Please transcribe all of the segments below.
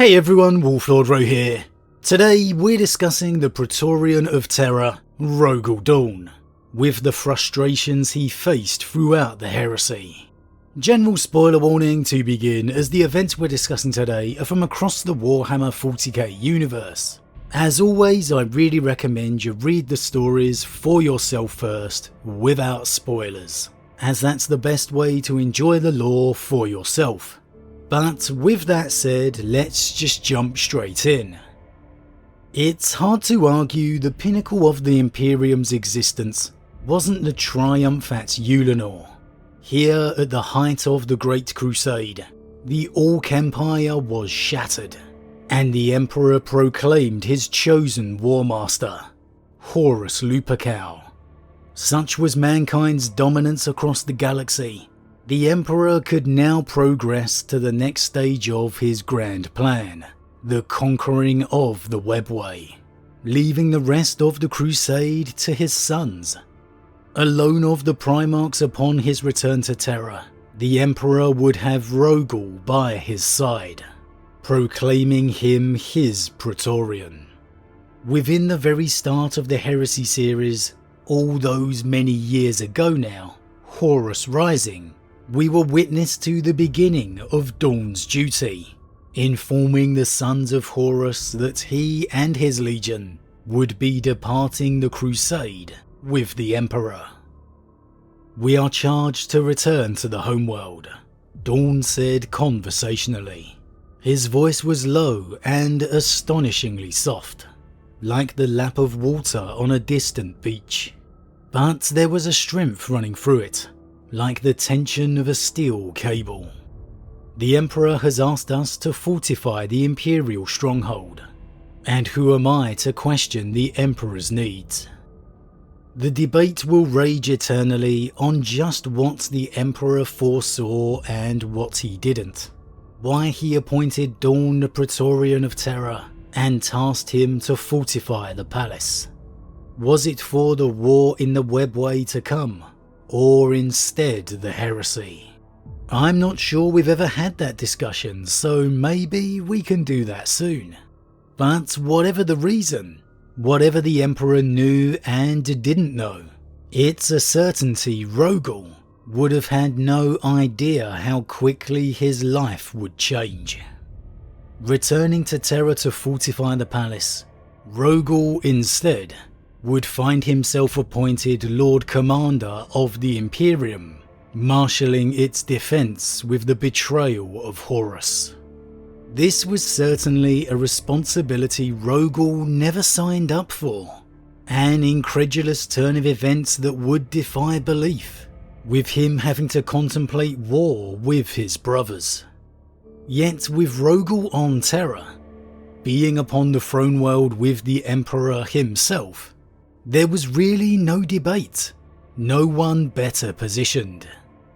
Hey everyone, Wolf Lord Rho here. Today we're discussing the Praetorian of Terra, Rogal Dorn, with the frustrations he faced throughout the heresy. General spoiler warning to begin, as the events we're discussing today are from across the Warhammer 40k universe. As always, I really recommend you read the stories for yourself first, without spoilers, as that's the best way to enjoy the lore for yourself. But with that said, let's just jump straight in. It's hard to argue the pinnacle of the Imperium's existence wasn't the triumph at Ulanor. Here at the height of the Great Crusade, the Orc Empire was shattered, and the Emperor proclaimed his chosen War Master, Horus Lupercal. Such was mankind's dominance across the galaxy. The Emperor could now progress to the next stage of his grand plan, the conquering of the Webway, leaving the rest of the crusade to his sons. Alone of the Primarchs upon his return to Terra, the Emperor would have Rogal by his side, proclaiming him his Praetorian. Within the very start of the Heresy series, all those many years ago now, Horus Rising, we were witness to the beginning of Dorn's duty, informing the sons of Horus that he and his legion would be departing the crusade with the Emperor. "We are charged to return to the homeworld," Dorn said conversationally. His voice was low and astonishingly soft, like the lap of water on a distant beach. But there was a strength running through it, like the tension of a steel cable. "The Emperor has asked us to fortify the Imperial stronghold, and who am I to question the Emperor's needs? The debate will rage eternally on just what the Emperor foresaw and what he didn't. Why he appointed Dorn the Praetorian of Terra and tasked him to fortify the palace. Was it for the war in the Webway to come, or instead the heresy? I'm not sure we've ever had that discussion, so maybe we can do that soon. But whatever the reason, whatever the Emperor knew and didn't know, it's a certainty Rogal would have had no idea how quickly his life would change. Returning to Terra to fortify the palace, Rogal instead would find himself appointed Lord Commander of the Imperium, marshalling its defense with the betrayal of Horus. This was certainly a responsibility Rogal never signed up for, an incredulous turn of events that would defy belief, with him having to contemplate war with his brothers. Yet with Rogal on Terra, being upon the throne world with the Emperor himself, there was really no debate, no one better positioned.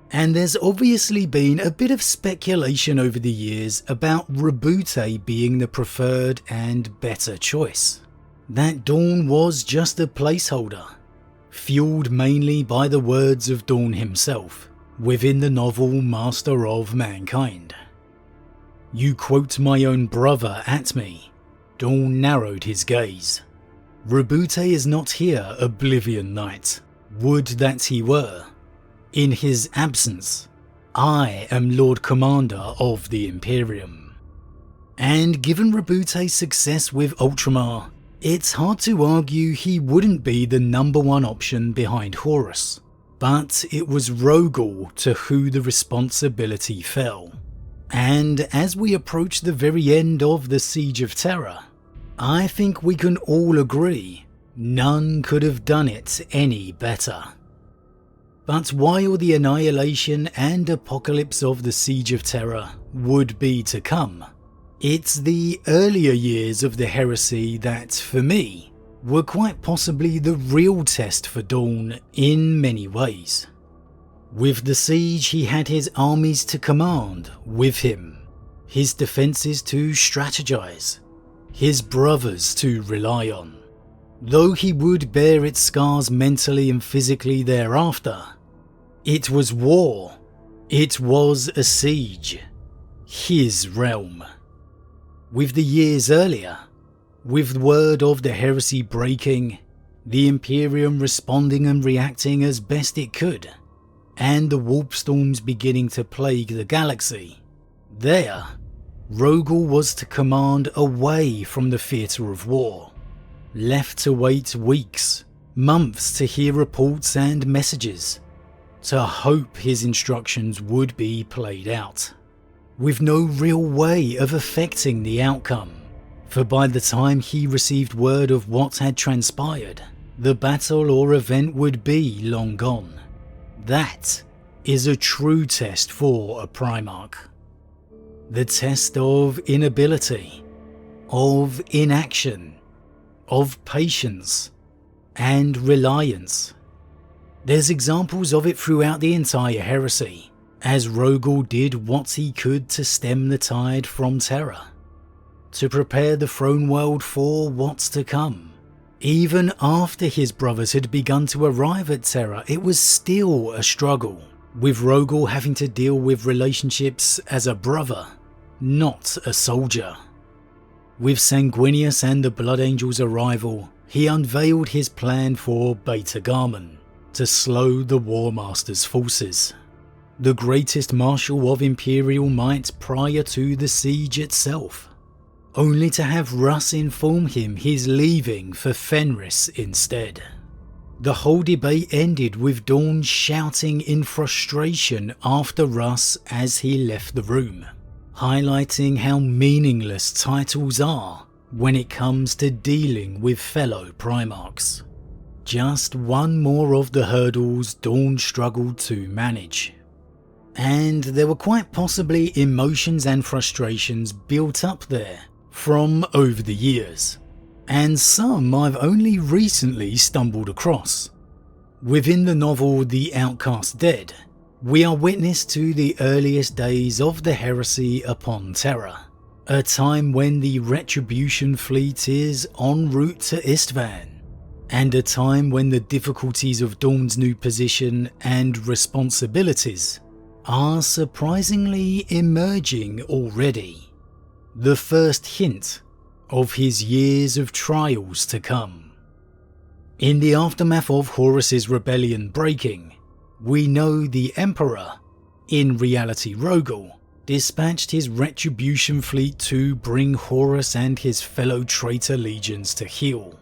And there's obviously been a bit of speculation over the years about Roboute being the preferred and better choice. That Dorn was just a placeholder, fueled mainly by the words of Dorn himself within the novel Master of Mankind. "You quote my own brother at me." Dorn narrowed his gaze. "Roboute is not here, Oblivion Knight. Would that he were. In his absence, I am Lord Commander of the Imperium." And given Roboute's success with Ultramar, it's hard to argue he wouldn't be the number one option behind Horus. But it was Rogal to who the responsibility fell. And as we approach the very end of the Siege of Terra, I think we can all agree none could have done it any better. But while the annihilation and apocalypse of the Siege of Terra would be to come, it's the earlier years of the heresy that, for me, were quite possibly the real test for Dorn in many ways. With the siege, he had his armies to command with him, his defences to strategize, his brothers to rely on. Though he would bear its scars mentally and physically thereafter, it was war. It was a siege. His realm. With the years earlier, with word of the heresy breaking, the Imperium responding and reacting as best it could, and the warp storms beginning to plague the galaxy, there, Rogal was to command away from the theatre of war, left to wait weeks, months to hear reports and messages, to hope his instructions would be played out, with no real way of affecting the outcome, for by the time he received word of what had transpired, the battle or event would be long gone. That is a true test for a Primarch. The test of inability, of inaction, of patience, and reliance. There's examples of it throughout the entire heresy, as Rogal did what he could to stem the tide from Terra, to prepare the throne world for what's to come. Even after his brothers had begun to arrive at Terra, it was still a struggle, with Rogal having to deal with relationships as a brother, not a soldier. With Sanguinius and the Blood Angel's arrival, he unveiled his plan for Beta Garmon, to slow the War Master's forces, the greatest marshal of Imperial might prior to the siege itself, only to have Russ inform him he's leaving for Fenris instead. The whole debate ended with Dorn shouting in frustration after Russ as he left the room, highlighting how meaningless titles are when it comes to dealing with fellow Primarchs. Just one more of the hurdles Dorn struggled to manage. And there were quite possibly emotions and frustrations built up there from over the years, and some I've only recently stumbled across. Within the novel The Outcast Dead, we are witness to the earliest days of the heresy upon Terra, a time when the Retribution fleet is en route to Istvan, and a time when the difficulties of Dorn's new position and responsibilities are surprisingly emerging already. The first hint of his years of trials to come. In the aftermath of Horus's rebellion breaking, we know the Emperor, in reality Rogal, dispatched his Retribution fleet to bring Horus and his fellow traitor legions to heel.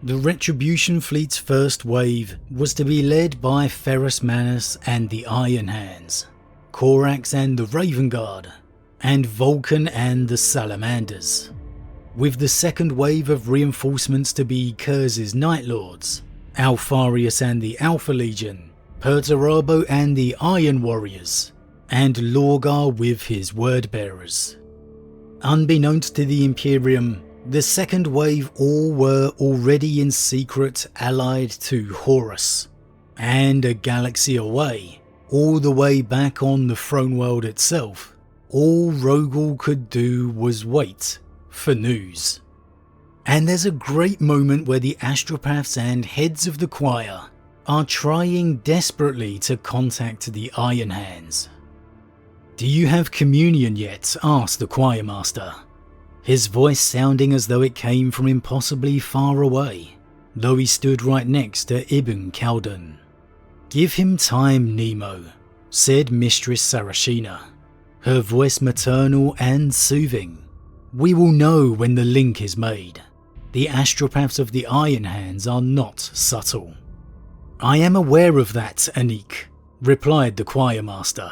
The Retribution fleet's first wave was to be led by Ferrus Manus and the Iron Hands, Corax and the Raven Guard, and Vulcan and the Salamanders, with the second wave of reinforcements to be Kurz's Night Lords, Alfarius and the Alpha Legion, Perturabo and the Iron Warriors, and Lorgar with his Wordbearers. Unbeknownst to the Imperium, the second wave all were already in secret allied to Horus, and a galaxy away, all the way back on the throne world itself, all Rogal could do was wait for news. And there's a great moment where the astropaths and heads of the choir are trying desperately to contact the Iron Hands. "Do you have communion yet?" asked the choir master, his voice sounding as though it came from impossibly far away, though he stood right next to Ibn Khaldun. "Give him time, Nemo," said Mistress Sarashina, her voice maternal and soothing. "We will know when the link is made. The astropaths of the Iron Hands are not subtle." "I am aware of that, Anik," replied the choir master.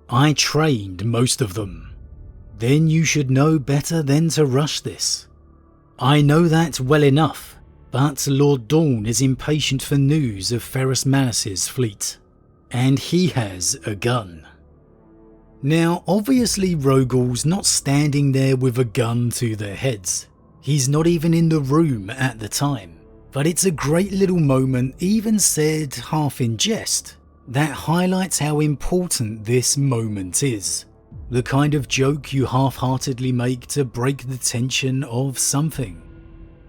"I trained most of them." "Then you should know better than to rush this." "I know that well enough, but Lord Dorn is impatient for news of Ferrus Manus's fleet, and he has a gun." Now obviously Rogal's not standing there with a gun to their heads. He's not even in the room at the time. But it's a great little moment, even said half in jest, that highlights how important this moment is. The kind of joke you half-heartedly make to break the tension of something.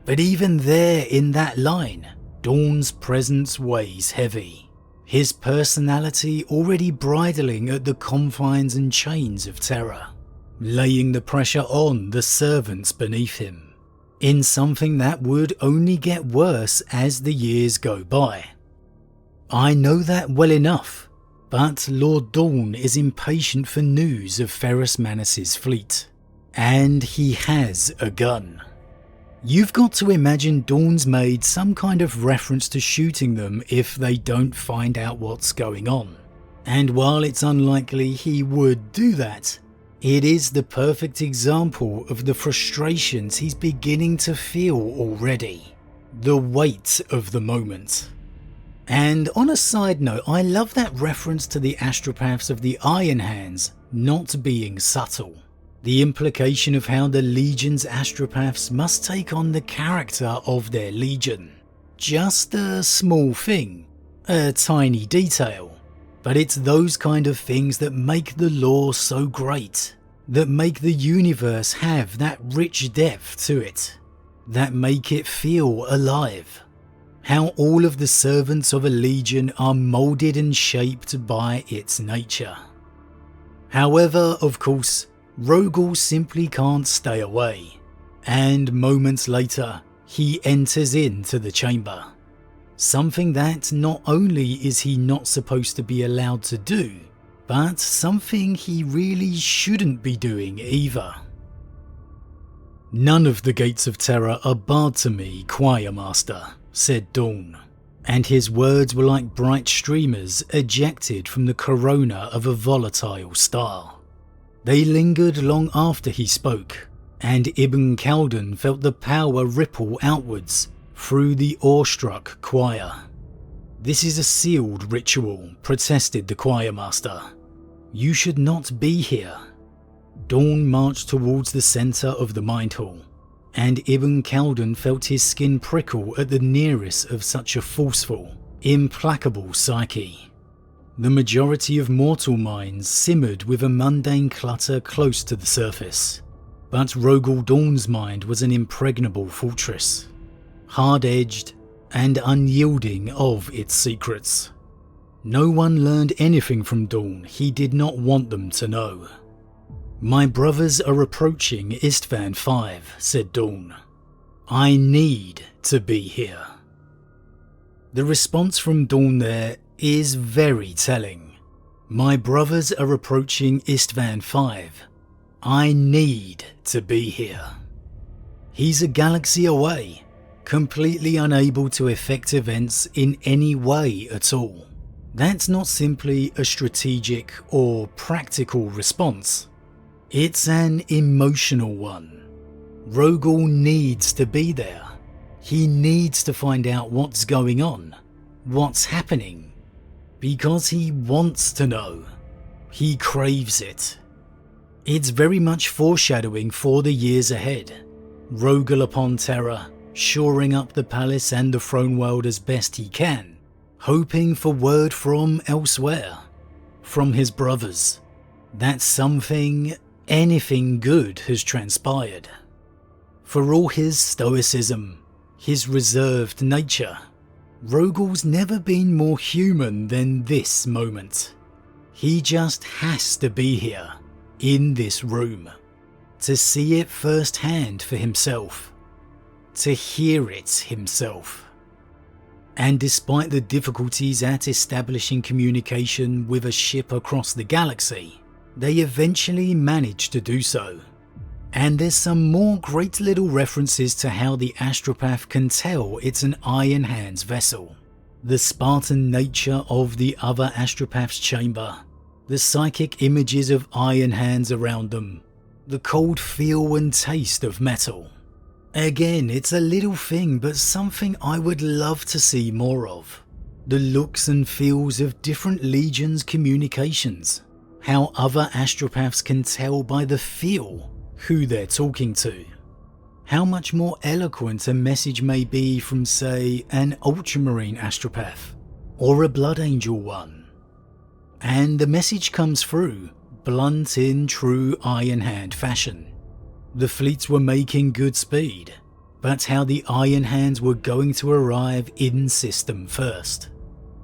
But even there in that line, Dorn's presence weighs heavy. His personality already bridling at the confines and chains of Terra. laying the pressure on the servants beneath him, in something that would only get worse as the years go by. I know that well enough, but Lord Dorn is impatient for news of Ferrus Manus's fleet, and he has a gun. You've got to imagine Dorn's made some kind of reference to shooting them if they don't find out what's going on. And while it's unlikely he would do that, it is the perfect example of the frustrations he's beginning to feel already. The weight of the moment. And on a side note, I love that reference to the astropaths of the Iron Hands not being subtle. The implication of how the Legion's astropaths must take on the character of their Legion. Just a small thing, a tiny detail. But it's those kind of things that make the lore so great, that make the universe have that rich depth to it, that make it feel alive. How all of the servants of a legion are moulded and shaped by its nature. However, of course, Rogal simply can't stay away, and moments later, he enters into the chamber. Something that not only is he not supposed to be allowed to do, but something he really shouldn't be doing either. "None of the gates of Terra are barred to me, Choir Master," said Dorn, and his words were like bright streamers ejected from the corona of a volatile star. They lingered long after he spoke, and Ibn Khaldun felt the power ripple outwards through the awestruck choir. "This is a sealed ritual," protested the choir master. "You should not be here." Dorn marched towards the centre of the mind hall, and Ibn Khaldun felt his skin prickle at the nearness of such a forceful, implacable psyche. The majority of mortal minds simmered with a mundane clutter close to the surface, but Rogal Dorn's mind was an impregnable fortress, hard-edged and unyielding of its secrets. No one learned anything from Dorn he did not want them to know. "My brothers are approaching Istvan V," said Dorn. "I need to be here." The response from Dorn there is very telling. "My brothers are approaching Istvan V. I need to be here." He's a galaxy away, completely unable to affect events in any way at all. That's not simply a strategic or practical response. It's an emotional one. Rogal needs to be there. He needs to find out what's going on, what's happening, because he wants to know. He craves it. It's very much foreshadowing for the years ahead. Rogal upon Terra, shoring up the palace and the throne world as best he can, hoping for word from elsewhere, from his brothers, that something, anything good has transpired. For all his stoicism, his reserved nature, Rogal's never been more human than this moment. He just has to be here, in this room, to see it firsthand for himself, to hear it himself. And despite the difficulties at establishing communication with a ship across the galaxy, they eventually managed to do so. And there's some more great little references to how the astropath can tell it's an Iron Hands vessel. The Spartan nature of the other astropath's chamber, the psychic images of Iron Hands around them, the cold feel and taste of metal. Again, it's a little thing, but something I would love to see more of. The looks and feels of different legions' communications. How other astropaths can tell by the feel who they're talking to. How much more eloquent a message may be from, say, an ultramarine astropath, or a blood angel one. And the message comes through, blunt in true Iron Hand fashion. The fleets were making good speed, but how the Iron Hands were going to arrive in system first,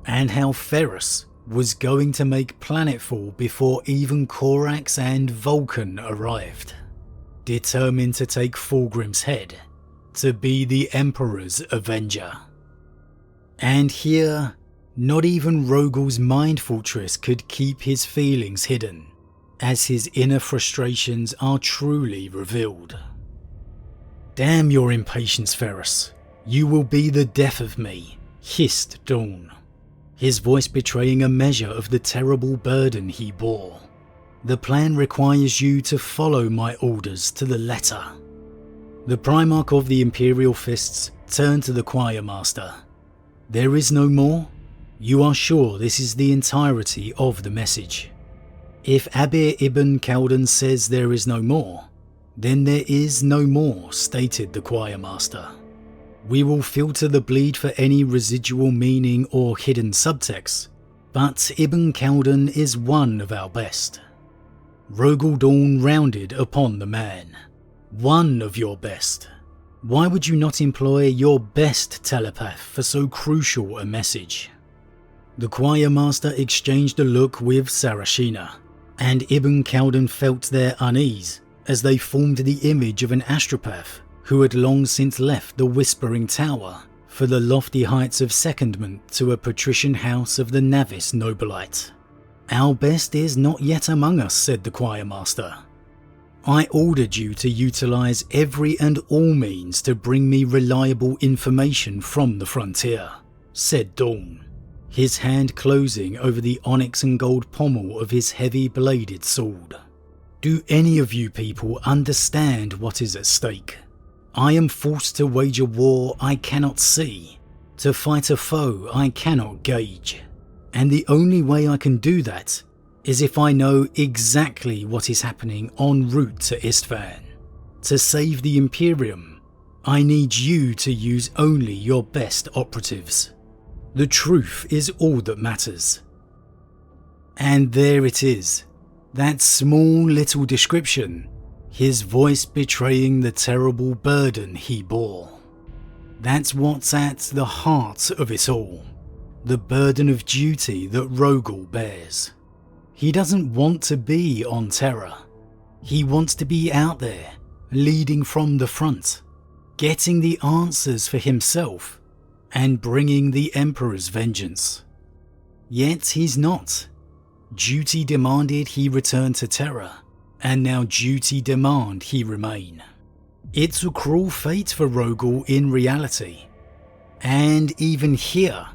and how Ferrus was going to make planetfall before even Korax and Vulcan arrived, determined to take Fulgrim's head, to be the Emperor's avenger. And here, not even Rogal's mind fortress could keep his feelings hidden, as his inner frustrations are truly revealed. "Damn your impatience, Ferrus. You will be the death of me," hissed Dorn, his voice betraying a measure of the terrible burden he bore. "The plan requires you to follow my orders to the letter." The Primarch of the Imperial Fists turned to the Choir Master. "There is no more? You are sure this is the entirety of the message?" "If Abir ibn Khaldun says there is no more, then there is no more," stated the Choir Master. "We will filter the bleed for any residual meaning or hidden subtext, but Ibn Khaldun is one of our best." Rogal Dorn rounded upon the man. "One of your best? Why would you not employ your best telepath for so crucial a message?" The Choir Master exchanged a look with Sarashina, and Ibn Khaldun felt their unease as they formed the image of an astropath who had long since left the Whispering Tower for the lofty heights of secondment to a patrician house of the Navis Nobilite. "Our best is not yet among us," said the Choir Master. "I ordered you to utilize every and all means to bring me reliable information from the frontier," said Dorn, his hand closing over the onyx and gold pommel of his heavy-bladed sword. "Do any of you people understand what is at stake? I am forced to wage a war I cannot see, to fight a foe I cannot gauge, and the only way I can do that is if I know exactly what is happening en route to Istvan. To save the Imperium, I need you to use only your best operatives. The truth is all that matters." And there it is, that small little description, his voice betraying the terrible burden he bore. That's what's at the heart of it all, the burden of duty that Rogal bears. He doesn't want to be on Terra. He wants to be out there, leading from the front, getting the answers for himself, and bringing the Emperor's vengeance. Yet he's not. Duty demanded he return to Terra, and now duty demand he remain. It's a cruel fate for Rogal in reality. And even here,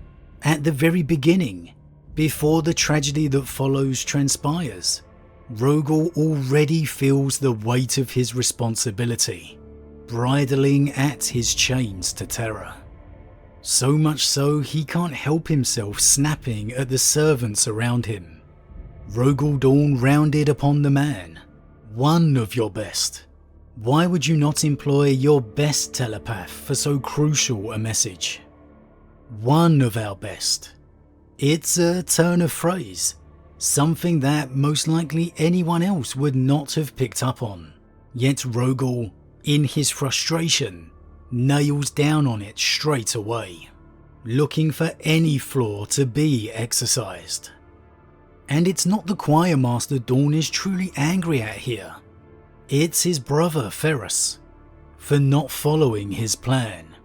at the very beginning, before the tragedy that follows transpires, Rogal already feels the weight of his responsibility, bridling at his chains to Terra. So much so he can't help himself snapping at the servants around him. Rogal Dorn rounded upon the man. "One of your best. Why would you not employ your best telepath for so crucial a message?" "One of our best." It's a turn of phrase, something that most likely anyone else would not have picked up on. Yet Rogal, in his frustration, nails down on it straight away, looking for any flaw to be exercised. And it's not the Choir Master Dorn is truly angry at here. It's his brother Ferrus, for not following his plan.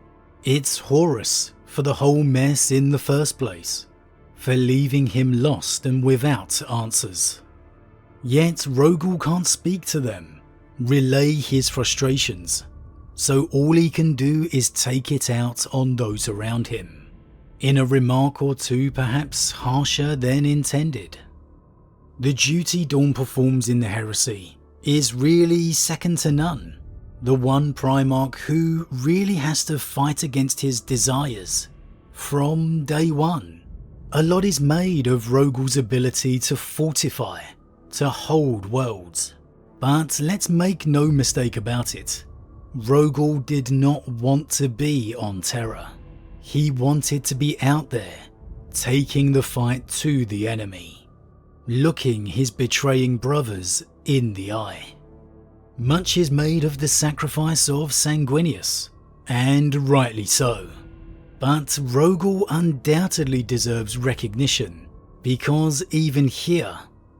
It's Horus for the whole mess in the first place, for leaving him lost and without answers. Yet Rogal can't speak to them, relay his frustrations, so all he can do is take it out on those around him, in a remark or two perhaps harsher than intended. The duty Dorn performs in the Heresy is really second to none. The one Primarch who really has to fight against his desires from day one. A lot is made of Rogal's ability to fortify, to hold worlds. But let's make no mistake about it, Rogal did not want to be on Terra. He wanted to be out there, taking the fight to the enemy, looking his betraying brothers in the eye. Much is made of the sacrifice of Sanguinius, and rightly so. But Rogal undoubtedly deserves recognition Because even here,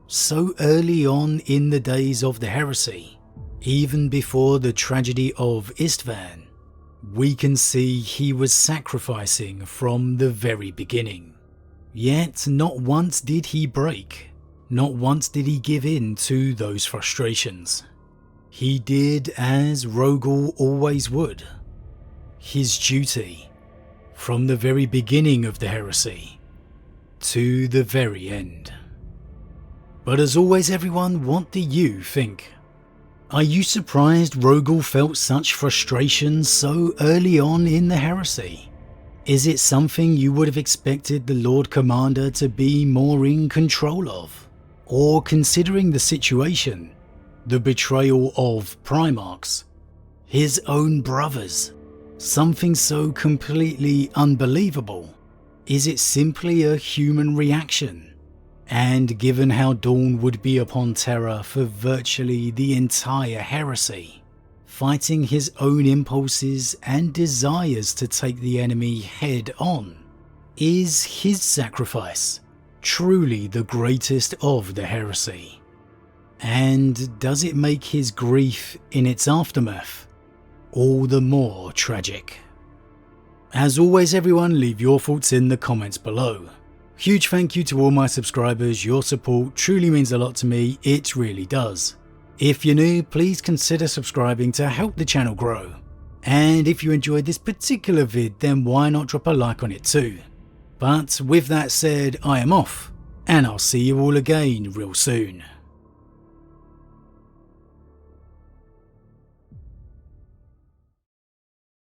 so early on in the days of the heresy, even before the tragedy of Istvan, we can see he was sacrificing from the very beginning. Yet not once did he break, not once did he give in to those frustrations. He did as Rogal always would. His duty, from the very beginning of the heresy to the very end. But as always everyone, what do you think? Are you surprised Rogal felt such frustration so early on in the heresy? Is it something you would have expected the Lord Commander to be more in control of? Or considering the situation, the betrayal of Primarchs, his own brothers, something so completely unbelievable, is it simply a human reaction? And given how Dorn would be upon Terra for virtually the entire heresy, fighting his own impulses and desires to take the enemy head on, is his sacrifice truly the greatest of the heresy? And does it make his grief in its aftermath all the more tragic? As always everyone, leave your thoughts in the comments below. Huge thank you to all my subscribers, your support truly means a lot to me, it really does. If you're new, please consider subscribing to help the channel grow. And if you enjoyed this particular vid, then why not drop a like on it too. But with that said, I am off, and I'll see you all again real soon.